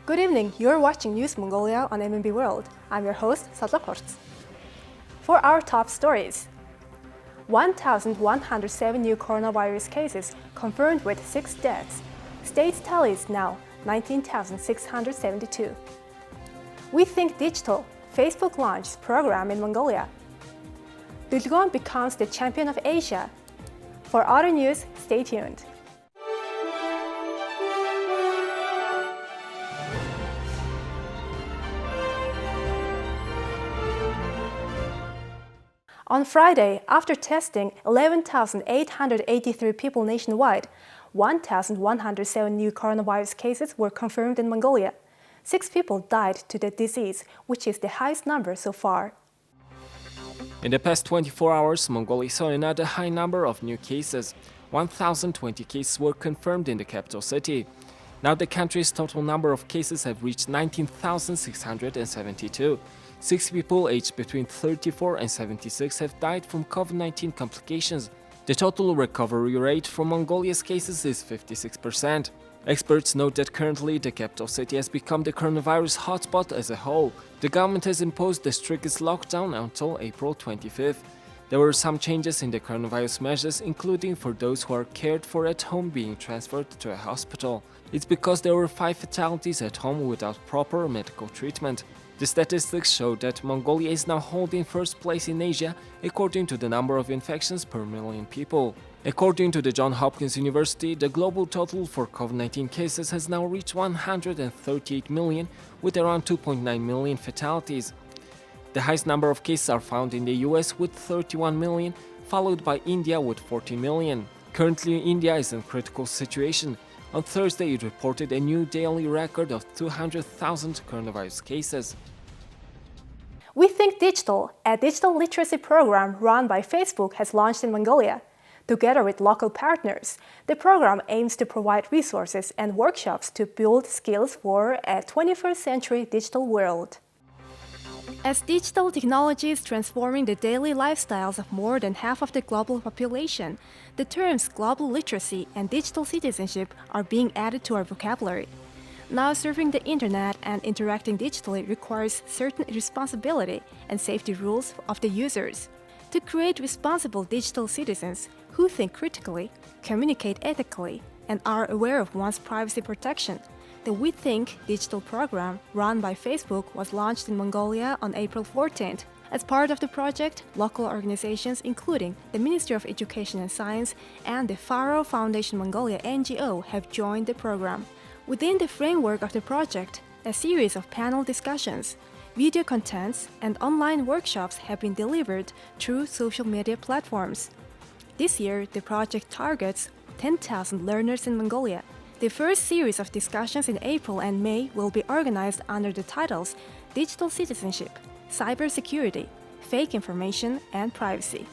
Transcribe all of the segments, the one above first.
Good evening, you're watching News Mongolia on MNB World. I'm your host, Sadlakorts. For our top stories, 1,107 new coronavirus cases confirmed with 6 deaths. State tally is now 19,672. We Think Digital, Facebook launches program in Mongolia. M.Dulguun becomes the champion of Asia. For other news, stay tuned. On Friday, after testing 11,883 people nationwide, 1,107 new coronavirus cases were confirmed in Mongolia. 6 people died to the disease, which is the highest number so far. In the past 24 hours, Mongolia saw another high number of new cases. 1,020 cases were confirmed in the capital city. Now the country's total number of cases have reached 19,672. 6 people aged between 34 and 76 have died from COVID-19 complications. The total recovery rate for Mongolia's cases is 56%. Experts note that currently the capital city has become the coronavirus hotspot as a whole. The government has imposed the strictest lockdown until April 25th. There were some changes in the coronavirus measures, including for those who are cared for at home being transferred to a hospital. It's because there were 5 fatalities at home without proper medical treatment. The statistics show that Mongolia is now holding first place in Asia according to the number of infections per million people. According to the Johns Hopkins University, the global total for COVID-19 cases has now reached 138 million, with around 2.9 million fatalities. The highest number of cases are found in the US with 31 million, followed by India with 14 million. Currently, India is in a critical situation. On Thursday, it reported a new daily record of 200,000 coronavirus cases. We Think Digital, a digital literacy program run by Facebook, has launched in Mongolia. Together with local partners, the program aims to provide resources and workshops to build skills for a 21st century digital world. As digital technology is transforming the daily lifestyles of more than half of the global population, the terms global literacy and digital citizenship are being added to our vocabulary. Now, surfing the internet and interacting digitally requires certain responsibility and safety rules of the users. To create responsible digital citizens who think critically, communicate ethically, and are aware of one's privacy protection, the We Think Digital program run by Facebook was launched in Mongolia on April 14th. As part of the project, local organizations including the Ministry of Education and Science and the Faro Foundation Mongolia NGO have joined the program. Within the framework of the project, a series of panel discussions, video contents, and online workshops have been delivered through social media platforms. This year, the project targets 10,000 learners in Mongolia. The first series of discussions in April and May will be organized under the titles Digital Citizenship, Cybersecurity, Fake Information, and Privacy.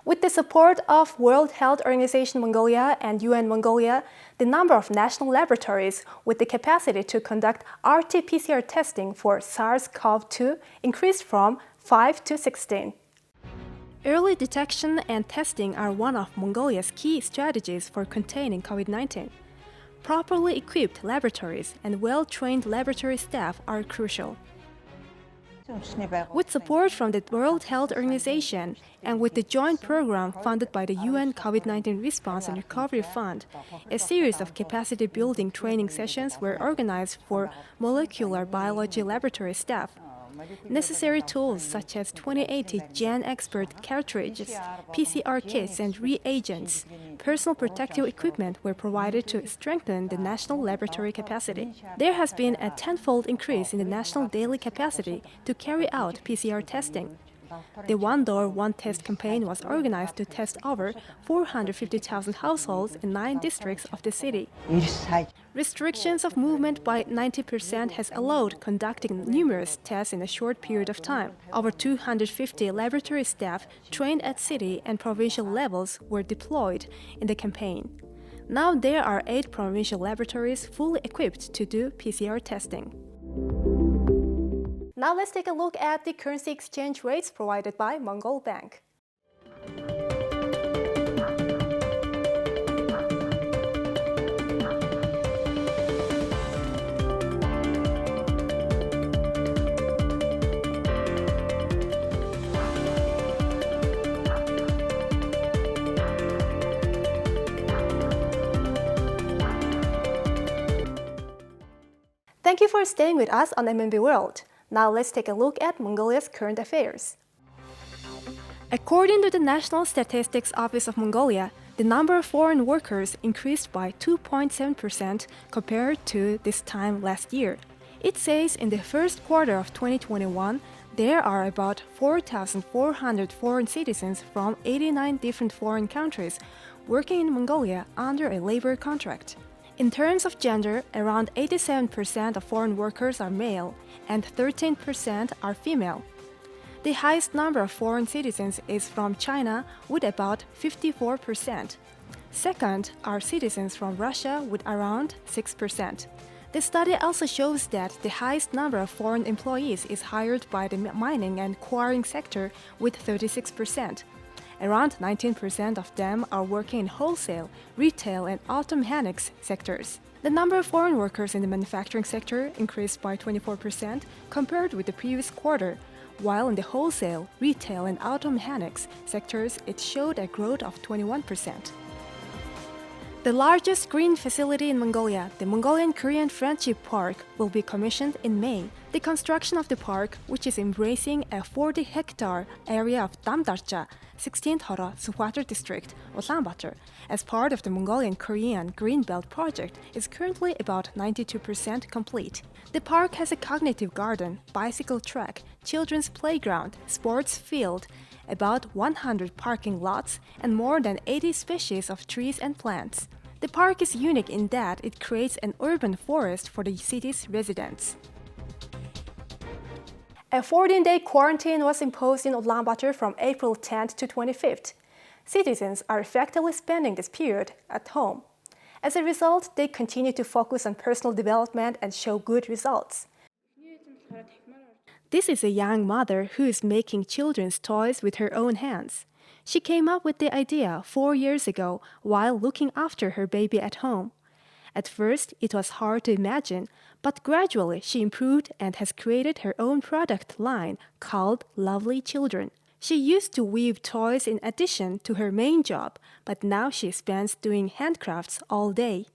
With the support of World Health Organization Mongolia and UN Mongolia, the number of national laboratories with the capacity to conduct RT-PCR testing for SARS-CoV-2 increased from 5 to 16. Early detection and testing are one of Mongolia's key strategies for containing COVID-19. Properly equipped laboratories and well-trained laboratory staff are crucial. With support from the World Health Organization and with the joint program funded by the UN COVID-19 Response and Recovery Fund, a series of capacity-building training sessions were organized for molecular biology laboratory staff. Necessary tools such as 2080 Gen Expert cartridges, PCR kits and reagents, personal protective equipment were provided to strengthen the national laboratory capacity. There has been a tenfold increase in the national daily capacity to carry out PCR testing. The One Door, One Test campaign was organized to test over 450,000 households in 9 districts of the city. Restrictions of movement by 90% has allowed conducting numerous tests in a short period of time. Over 250 laboratory staff trained at city and provincial levels were deployed in the campaign. Now there are 8 provincial laboratories fully equipped to do PCR testing. Now let's take a look at the currency exchange rates provided by Mongol Bank. Thank you for staying with us on MNB World. Now let's take a look at Mongolia's current affairs. According to the National Statistics Office of Mongolia, the number of foreign workers increased by 2.7% compared to this time last year. It says in the first quarter of 2021, there are about 4,400 foreign citizens from 89 different foreign countries working in Mongolia under a labor contract. In terms of gender, around 87% of foreign workers are male and 13% are female. The highest number of foreign citizens is from China with about 54%. Second are citizens from Russia with around 6%. The study also shows that the highest number of foreign employees is hired by the mining and quarrying sector with 36%. Around 19% of them are working in wholesale, retail, and auto mechanics sectors. The number of foreign workers in the manufacturing sector increased by 24% compared with the previous quarter, while in the wholesale, retail, and auto mechanics sectors it showed a growth of 21%. The largest green facility in Mongolia, the Mongolian-Korean Friendship Park, will be commissioned in May. The construction of the park, which is embracing a 40-hectare area of Damdarcha, 16th Hora, Sukhwatar District, Ulaanbaatar, as part of the Mongolian-Korean Greenbelt project, is currently about 92% complete. The park has a cognitive garden, bicycle track, children's playground, sports field, about 100 parking lots, and more than 80 species of trees and plants. The park is unique in that it creates an urban forest for the city's residents. A 14-day quarantine was imposed in Ulaanbaatar from April 10th to 25th. Citizens are effectively spending this period at home. As a result, they continue to focus on personal development and show good results. This is a young mother who is making children's toys with her own hands. She came up with the idea 4 years ago while looking after her baby at home. At first, it was hard to imagine, but gradually she improved and has created her own product line called Lovely Children. She used to weave toys in addition to her main job, but now she spends doing handcrafts all day.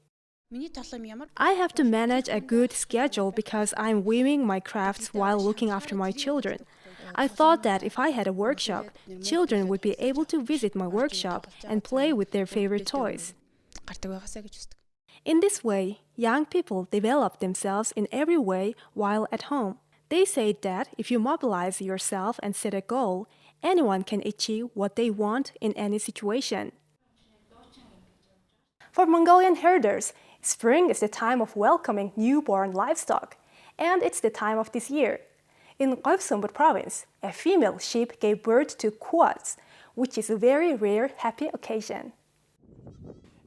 I have to manage a good schedule because I'm weaving my crafts while looking after my children. I thought that if I had a workshop, children would be able to visit my workshop and play with their favorite toys. In this way, young people develop themselves in every way while at home. They say that if you mobilize yourself and set a goal, anyone can achieve what they want in any situation. For Mongolian herders, spring is the time of welcoming newborn livestock, and it's the time of this year. In Røvsumber province, a female sheep gave birth to quads, which is a very rare happy occasion.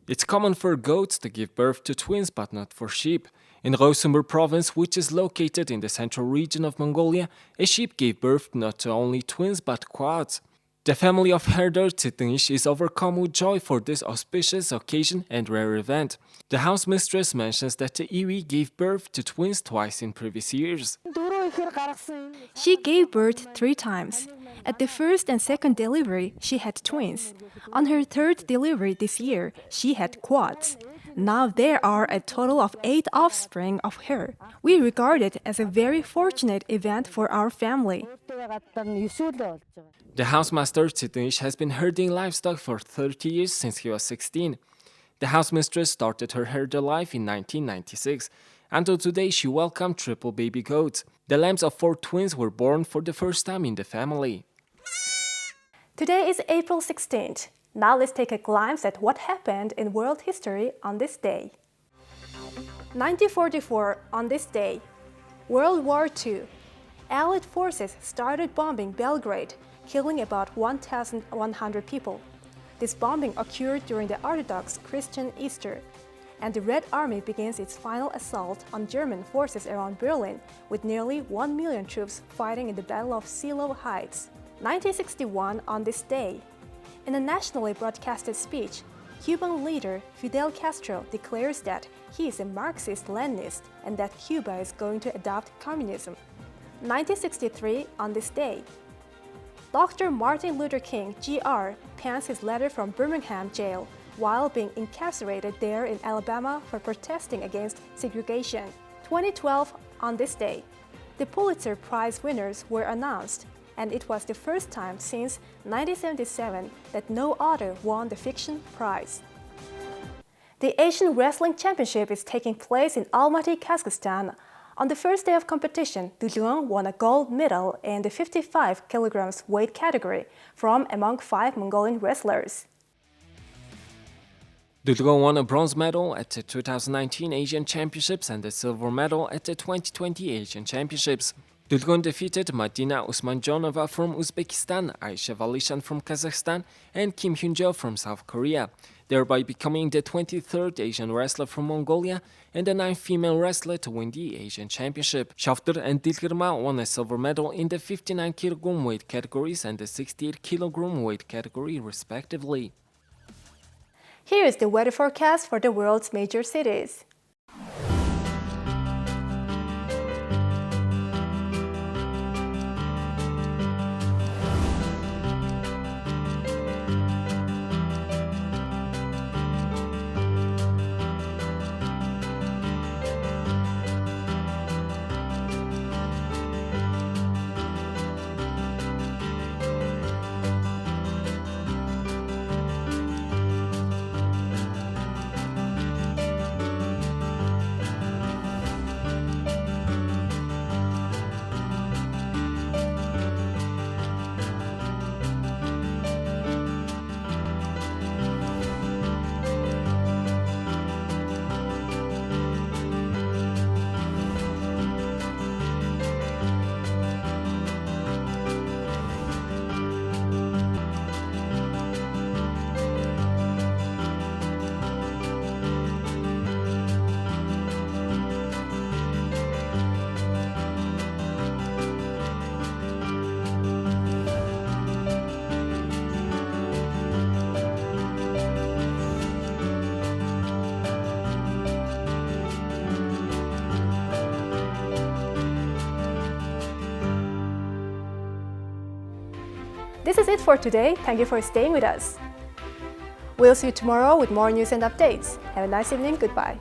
It's common for goats to give birth to twins, but not for sheep. In Røvsumber province, which is located in the central region of Mongolia, a sheep gave birth not to only twins but quads. The family of herder Tsitnish is overcome with joy for this auspicious occasion and rare event. The house mistress mentions that the Iwi gave birth to twins twice in previous years. She gave birth 3 times. At the first and second delivery, she had twins. On her third delivery this year, she had quads. Now there are a total of 8 offspring of her. We regard it as a very fortunate event for our family. The housemaster Tsitnish has been herding livestock for 30 years since he was 16. The housemistress started her herder life in 1996. Until today, she welcomed triple baby goats. The lambs of 4 twins were born for the first time in the family. Today is April 16th. Now let's take a glance at what happened in world history on this day. 1944, on this day. World War II. Allied forces started bombing Belgrade, killing about 1,100 people. This bombing occurred during the Orthodox Christian Easter, and the Red Army begins its final assault on German forces around Berlin, with nearly 1 million troops fighting in the Battle of Seelow Heights. 1961, on this day. In a nationally broadcasted speech, Cuban leader Fidel Castro declares that he is a Marxist-Leninist and that Cuba is going to adopt communism. 1963, on this day. Dr. Martin Luther King, Jr., pens his letter from Birmingham jail while being incarcerated there in Alabama for protesting against segregation. 2012, on this day, the Pulitzer Prize winners were announced, and it was the first time since 1977 that no author won the fiction prize. The Asian Wrestling Championship is taking place in Almaty, Kazakhstan. On the first day of competition, M.Dulguun won a gold medal in the 55 kilograms weight category from among 5 Mongolian wrestlers. M.Dulguun won a bronze medal at the 2019 Asian Championships and a silver medal at the 2020 Asian Championships. M.Dulguun defeated Madina Usmanjonova from Uzbekistan, Aisha Valishan from Kazakhstan, and Kim Hyun-jo from South Korea, thereby becoming the 23rd Asian wrestler from Mongolia and the 9th female wrestler to win the Asian Championship. Shafter and Dilgirma won a silver medal in the 59 kg weight categories and the 68 kg weight category, respectively. Here is the weather forecast for the world's major cities. This is it for today. Thank you for staying with us. We'll see you tomorrow with more news and updates. Have a nice evening. Goodbye.